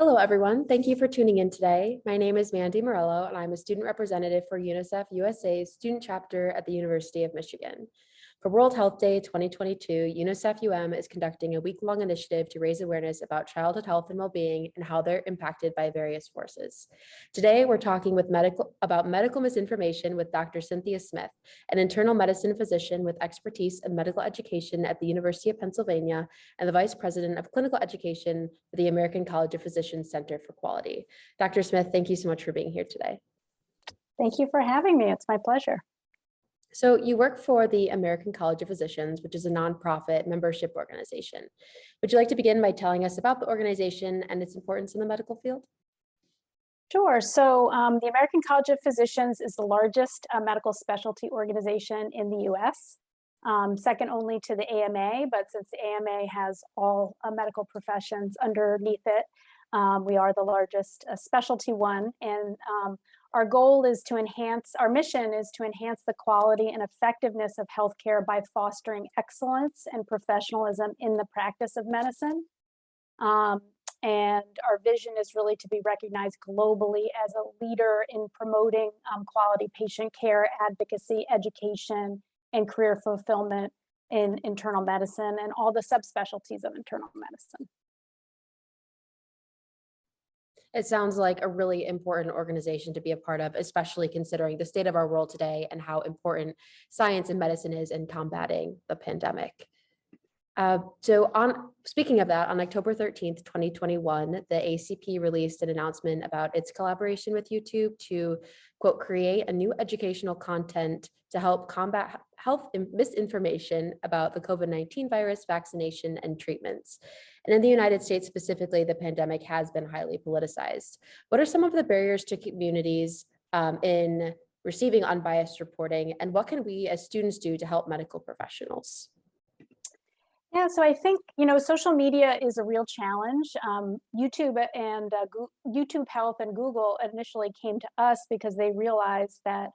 Hello, everyone. Thank you for tuning in today. My name is Mandy Morello, and I'm a student representative for UNICEF USA's student chapter at the University of Michigan. For World Health Day 2022, UNICEF UM is conducting a week-long initiative to raise awareness about childhood health and well-being and how they're impacted by various forces. Today, we're talking about medical misinformation with Dr. Cynthia Smith, an internal medicine physician with expertise in medical education at the University of Pennsylvania and the Vice President of Clinical Education for the American College of Physicians Center for Quality. Dr. Smith, thank you so much for being here today. Thank you for having me. It's my pleasure. So you work for the American College of Physicians, which is a nonprofit membership organization. Would you like to begin by telling us about the organization and its importance in the medical field? Sure. So the American College of Physicians is the largest medical specialty organization in the US, second only to the AMA, but since the AMA has all medical professions underneath it, we are the largest specialty one. And our goal is to enhance, our mission is to enhance the quality and effectiveness of healthcare by fostering excellence and professionalism in the practice of medicine. And our vision is really to be recognized globally as a leader in promoting quality patient care, advocacy, education, and career fulfillment in internal medicine and all the subspecialties of internal medicine. It sounds like a really important organization to be a part of, especially considering the state of our world today and how science and medicine is in combating the pandemic. Speaking of that, on October 13th, 2021, the ACP released an announcement about its collaboration with YouTube to, quote, create a new educational content to help combat health misinformation about the COVID-19 virus, vaccination, and treatments. And in the United States specifically, the pandemic has been highly politicized. What are some of the barriers to communities in receiving unbiased reporting, and what can we as students do to help medical professionals? Yeah, so I think, social media is a real challenge. YouTube and YouTube Health and Google initially came to us because they realized that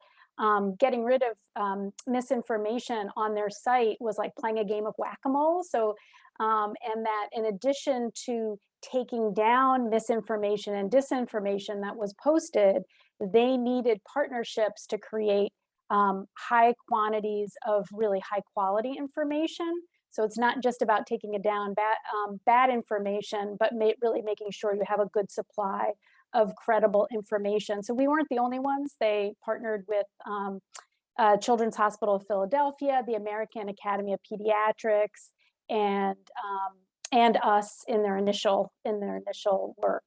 getting rid of misinformation on their site was like playing a game of whack-a-mole. So, and that in addition to taking down misinformation and disinformation that was posted, they needed partnerships to create high quantities of really high quality information. So it's not just about taking it down bad information, but really making sure you have a good supply of credible information. So we weren't the only ones. They partnered with Children's Hospital of Philadelphia, the American Academy of Pediatrics, and us in their initial work.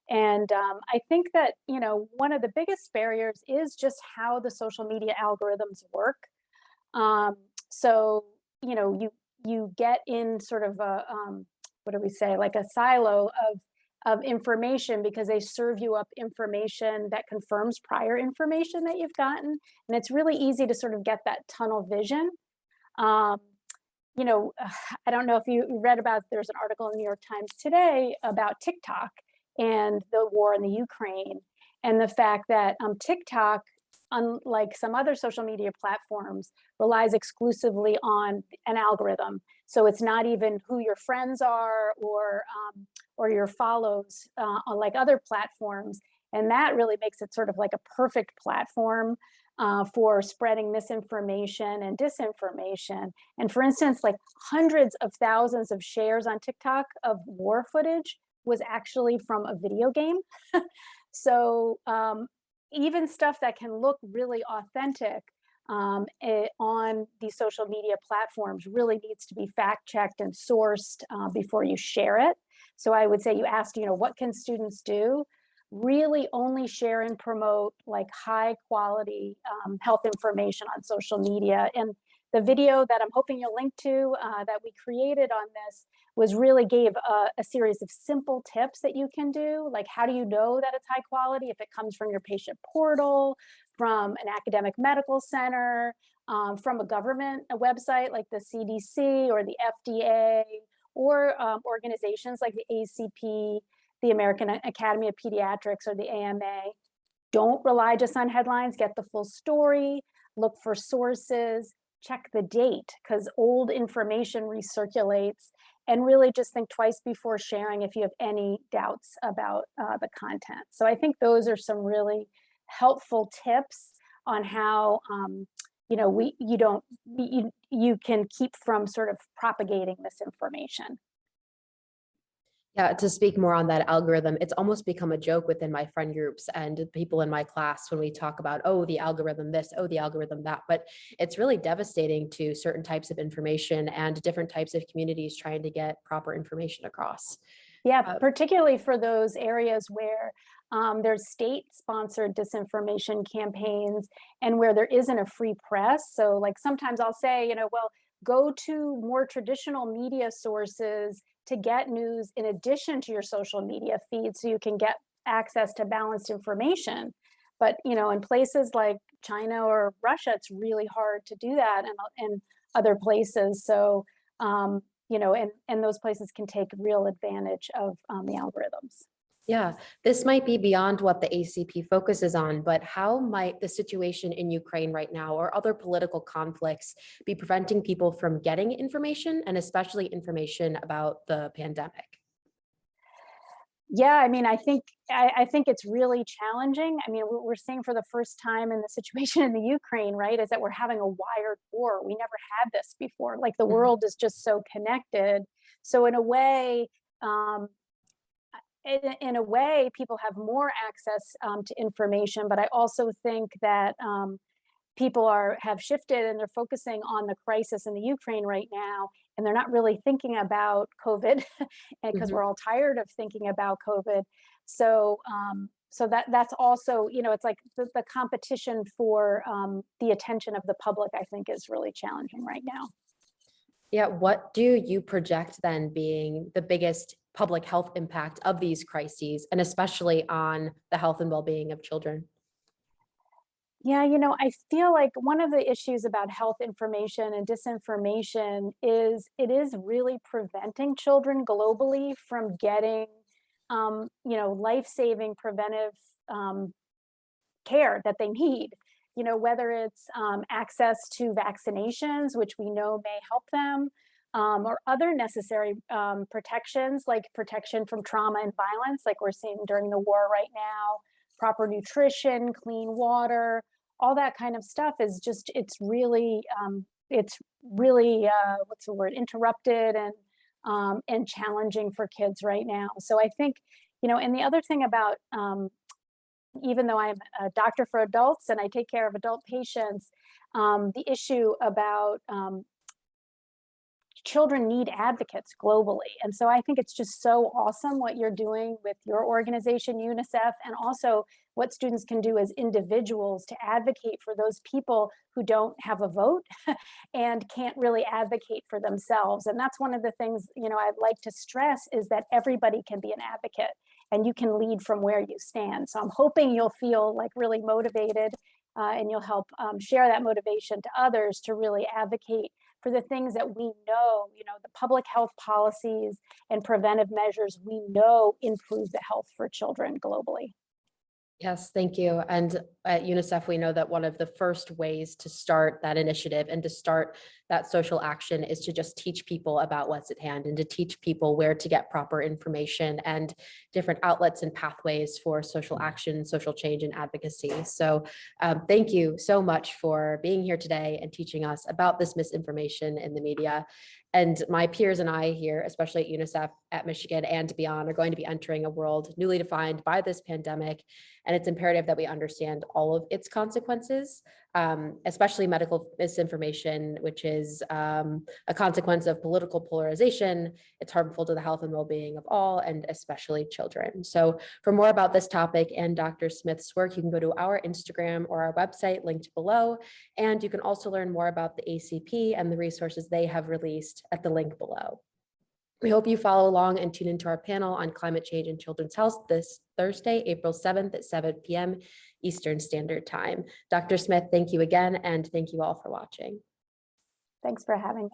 And I think that one of the biggest barriers is just how the social media algorithms work. So you get in sort of a, what do we say, like a silo of information because they serve you up information that confirms prior information that you've gotten. And it's really easy to sort of get that tunnel vision. I don't know if you read about, there's an article in the New York Times today about TikTok and the war in the Ukraine and the fact that TikTok, unlike some other social media platforms, relies exclusively on an algorithm. So it's not even who your friends are or your follows like other platforms. And that really makes it sort of like a perfect platform for spreading misinformation and disinformation. And for instance, like hundreds of thousands of shares on TikTok of war footage was actually from a video game. So even stuff that can look really authentic on these social media platforms really needs to be fact-checked and sourced before you share it. So I would say, you asked, what can students do? Really only share and promote like high quality health information on social media. And the video that I'm hoping you'll link to that we created on this really gave a series of simple tips that you can do. Like, how do you know that it's high quality? If it comes from your patient portal, from an academic medical center, from a government website like the CDC or the FDA, or organizations like the ACP, the American Academy of Pediatrics, or the AMA. Don't rely just on headlines, get the full story, look for sources, check the date, because old information recirculates. and really just think twice before sharing if you have any doubts about the content. So I think those are some really helpful tips on how you can keep from sort of propagating misinformation. Yeah, to speak more on that algorithm, it's almost become a joke within my friend groups and people in my class when we talk about, oh, the algorithm this, oh, the algorithm that. But it's really devastating to certain types of information and different types of communities trying to get proper information across. Yeah, Uh, particularly for those areas where there's state-sponsored disinformation campaigns and where there isn't a free press. So, like sometimes I'll say, well, go to more traditional media sources to get news in addition to your social media feed, so you can get access to balanced information. But in places like China or Russia, it's really hard to do that, and other places. So. And those places can take real advantage of the algorithms. yeah, this might be beyond what the ACP focuses on, but how might the situation in Ukraine right now or other political conflicts be preventing people from getting information and especially information about the pandemic? Yeah, I mean, I think it's really challenging. I mean, we're seeing for the first time in the situation in the Ukraine, right, is that we're having a wired war. We never had this before. Like the Mhm. world is just so connected. So in a way, um, people have more access to information. But I also think that people have shifted and they're focusing on the crisis in the Ukraine right now, and they're not really thinking about COVID, because Mhm. we're all tired of thinking about COVID. So, that's also, it's like the competition for the attention of the public, I think, is really challenging right now. Yeah, what do you project then being the biggest public health impact of these crises, and especially on the health and well-being of children? Yeah, I feel like one of the issues about health information and disinformation is it is really preventing children globally from getting, life-saving preventive um, care that they need. Whether it's access to vaccinations, which we know may help them, or other necessary protections, like protection from trauma and violence, like we're seeing during the war right now, proper nutrition, clean water, all that kind of stuff is just, what's the word, interrupted and challenging for kids right now. So I think, and the other thing about even though I'm a doctor for adults and I take care of adult patients, the issue about children need advocates globally. And so I think it's just so awesome what you're doing with your organization, UNICEF, and also what students can do as individuals to advocate for those people who don't have a vote and can't really advocate for themselves. And that's one of the things, I'd like to stress, is that everybody can be an advocate and you can lead from where you stand. So I'm hoping you'll feel like really motivated, and you'll help share that motivation to others to really advocate for the things that we know, the public health policies and preventive measures we know improve the health for children globally. Yes, thank you. And at UNICEF, we know that one of the first ways to start that initiative and to start that social action is to just teach people about what's at hand and to teach people where to get proper information and different outlets and pathways for social action, social change, and advocacy. So thank you so much for being here today and teaching us about this misinformation in the media. And my peers and I here, especially at UNICEF, at Michigan, and beyond, are going to be entering a world newly defined by this pandemic. And it's imperative that we understand all of its consequences, especially medical misinformation, which is a consequence of political polarization. It's harmful to the health and well-being of all, and especially children. So for more about this topic and Dr. Smith's work, you can go to our Instagram or our website linked below. And you can also learn more about the ACP and the resources they have released at the link below. We hope you follow along and tune into our panel on climate change and children's health this Thursday, April 7th at 7 p.m. Eastern Standard Time. Dr. Smith, thank you again, and thank you all for watching. Thanks for having me.